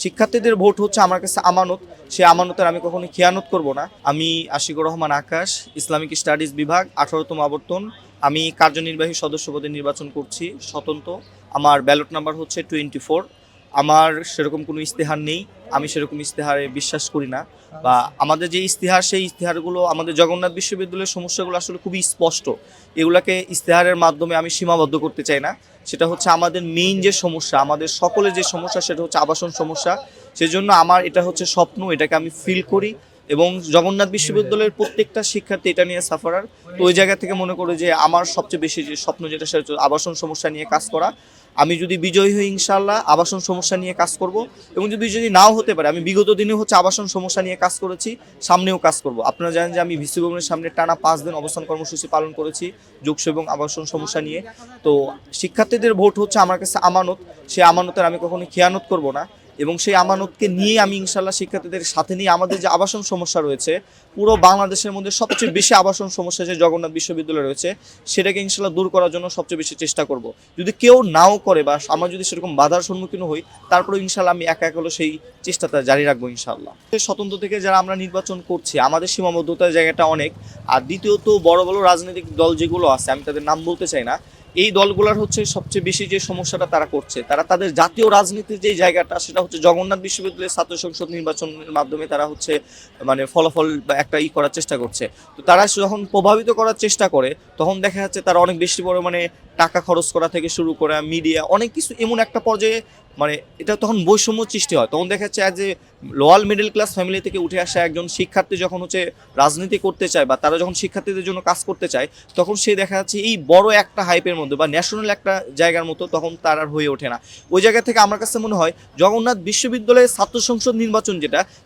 শিক্ষার্থীদের ভোট হচ্ছে আমার কাছে আমানত। সে আমানতের আমি কখনো খেয়ানত করব না। আমি আশিকুর রহমান আকাশ, ইসলামিক স্টাডিজ বিভাগ, 18তম আবর্তন। আমি কার্যনির্বাহী সদস্য পদে নির্বাচন করছি স্বতন্ত্র। আমার ব্যালট নাম্বার হচ্ছে 24। আমার সেরকম কোনো ইস্তেহার নেই, আমি সেরকম ইস্তেহারে বিশ্বাস করি না। বা আমাদের যে ইস্তেহার, সেই ইস্তেহারগুলো আমাদের জগন্নাথ বিশ্ববিদ্যালয়ের সমস্যাগুলো আসলে খুবই স্পষ্ট। এগুলাকে ইস্তেহারের মাধ্যমে আমি সীমাবদ্ধ করতে চাই না। সেটা হচ্ছে আমাদের মেইন যে সমস্যা, আমাদের সকলের যে সমস্যা, সেটা হচ্ছে আবাসন সমস্যা। সেজন্য আমার এটা হচ্ছে স্বপ্ন, এটাকে আমি ফিল করি। এবং জগন্নাথ বিশ্ববিদ্যালয়ের প্রত্যেকটা শিক্ষার্থী এটা নিয়ে সাফারার। তো ওই জায়গা থেকে মনে করি যে আমার সবচেয়ে বেশি যে স্বপ্ন, যেটা সেটা হচ্ছে আবাসন সমস্যা নিয়ে কাজ করা। আমি যদি বিজয়ী হই ইনশাআল্লাহ আবাসন সমস্যা নিয়ে কাজ করব। এবং যদি নাও হতে পারে, আমি বিগত দিনে হচ্ছে আবাসন সমস্যা নিয়ে কাজ করেছি, সামনেও কাজ করব। আপনারা জানেন যে আমি ভিসি ভবনের সামনে টানা 5 দিন অবস্থান কর্মসূচি পালন করেছি যোগসু এবং আবাসন সমস্যা নিয়ে। তো শিক্ষার্থীদের ভোট হচ্ছে আমার কাছে আমানত। সেই আমানতের আমি কখনো খেয়ানত করব না। এবং সেই আমানতকে নিয়ে আমি ইনশাল্লাহ শিক্ষার্থীদের সাথে নিয়ে আমাদের যে আবাসন সমস্যা রয়েছে, পুরো বাংলাদেশের মধ্যে সবচেয়ে বেশি আবাসন সমস্যা যে জগন্নাথ বিশ্ববিদ্যালয়ে রয়েছে, সেটাকে ইনশাল্লাহ দূর করার জন্য সবচেয়ে বেশি চেষ্টা করব। যদি কেউ নাও করে বা আমরা যদি সেরকম বাধার সম্মুখীন হই, তারপরে ইনশাল্লাহ আমি একা হলো সেই চেষ্টাটা জারি রাখবো ইনশাল্লাহ। স্বতন্ত্র থেকে যারা আমরা নির্বাচন করছি, আমাদের সীমাবদ্ধতার জায়গাটা অনেক। আর দ্বিতীয়ত বড় বড় রাজনৈতিক দল যেগুলো আছে, আমি তাদের নাম বলতে চাই না, এই দলগুলোর হচ্ছে সবচেয়ে বেশি যে সমস্যাটা তারা করছে, তারা তাদের জাতীয় রাজনীতির যে জায়গাটা, সেটা হচ্ছে জগন্নাথ বিশ্ববিদ্যালয়ের ছাত্র সংসদ নির্বাচনের মাধ্যমে তারা হচ্ছে মানে ফলাফল বা একটা করার চেষ্টা করছে। তো তারা যখন প্রভাবিত করার চেষ্টা করে, তখন দেখা যাচ্ছে তারা অনেক বেশি মানে টাকা খরচ করা থেকে শুরু করে মিডিয়া অনেক কিছু এমন একটা পর্যায়ে মানে এটা তখন বৈষম্য সৃষ্টি হয়। তখন দেখা যাচ্ছে যে লোয়ার মিডল ক্লাস ফ্যামিলি থেকে উঠে আসা একজন শিক্ষার্থী যখন হচ্ছে রাজনীতি করতে চায়, বা তারা যখন শিক্ষার্থীদের জন্য কাজ করতে চায়, তখন সে দেখা যাচ্ছে এই বড় একটা হাইপের মধ্যে বা ন্যাশনাল একটা জায়গার মতো তখন তার আর হয়ে ওঠে না। ওই জায়গা থেকে আমার কাছে মনে হয় জগন্নাথ বিশ্ববিদ্যালয়ের ছাত্র সংসদ নির্বাচন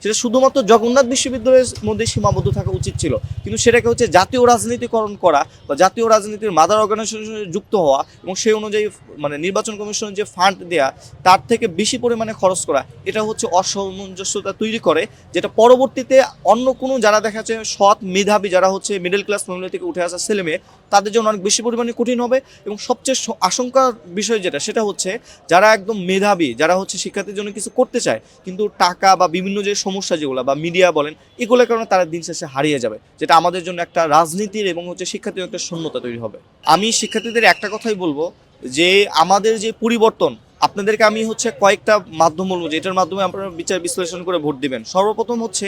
সেটা শুধুমাত্র জগন্নাথ বিশ্ববিদ্যালয়ের মধ্যে সীমাবদ্ধ থাকা উচিত ছিল। কিন্তু সেটাকে হচ্ছে জাতীয় রাজনীতিকরণ করা বা জাতীয় রাজনীতির মাদার অর্গানাইজেশনে যুক্ত হওয়া, এবং সেই অনুযায়ী মানে নির্বাচন কমিশনের যে ফান্ড দেয়া, তার থেকে বেশি পরিমাণে খরচ করা, এটা হচ্ছে অসামঞ্জস্যতা তৈরি করে, যেটা পরবর্তীতে অন্য কোনো যারা দেখা যাচ্ছে সৎ মেধাবী, যারা হচ্ছে মিডল ক্লাস ফ্যামিলি থেকে উঠে আসা ছেলে মেয়ে, তাদের জন্য অনেক বেশি পরিমাণে কঠিন হবে। এবং সবচেয়ে আশঙ্কার বিষয় সেটা হচ্ছে যারা একদম মেধাবী, যারা হচ্ছে শিক্ষার্থীর জন্য কিছু করতে চায়, কিন্তু টাকা বা বিভিন্ন যে সমস্যা যেগুলো বা মিডিয়া বলেন, এগুলোর কারণে তারা দিন শেষে হারিয়ে যাবে, যেটা আমাদের জন্য একটা রাজনীতির এবং হচ্ছে শিক্ষার্থীর একটা শূন্যতা তৈরি হবে। আমি শিক্ষার্থীদের একটা কথাই বলবো যে আমাদের যে পরিবর্তন, আপনাদেরকে আমি হচ্ছে কয়েকটা মাধ্যম বলবো যে এটার মাধ্যমে আপনারা বিচার বিশ্লেষণ করে ভোট দিবেন। সর্বপ্রথম হচ্ছে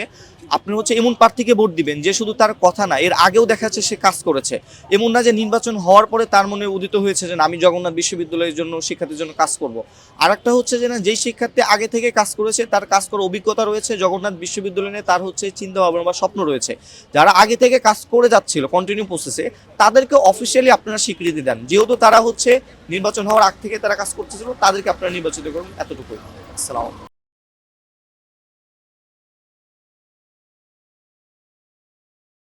আপনি হচ্ছে এমন প্রার্থীকে ভোট দিবেন যে শুধু তার কথা না, এর আগেও দেখা যাচ্ছে সে কাজ করেছে। এমন না যে নির্বাচন হওয়ার পরে তার মনে উদিত হয়েছে যে আমি জগন্নাথ বিশ্ববিদ্যালয়ের জন্য শিক্ষার্থীর জন্য কাজ করব। আর একটা হচ্ছে যে না, যেই শিক্ষার্থী আগে থেকে কাজ করেছে, তার কাজ করার অভিজ্ঞতা রয়েছে, জগন্নাথ বিশ্ববিদ্যালয় নিয়ে তার হচ্ছে চিন্তা ভাবনা বা স্বপ্ন রয়েছে। যারা আগে থেকে কাজ করে যাচ্ছিল কন্টিনিউ প্রসেসে, তাদেরকে অফিসিয়ালি আপনারা স্বীকৃতি দেন, যেহেতু তারা হচ্ছে নির্বাচন হওয়ার আগ থেকে তারা কাজ করতেছিল, তাদেরকে আপনারা নির্বাচিত করুন। এতটুকুই। আসসালাম।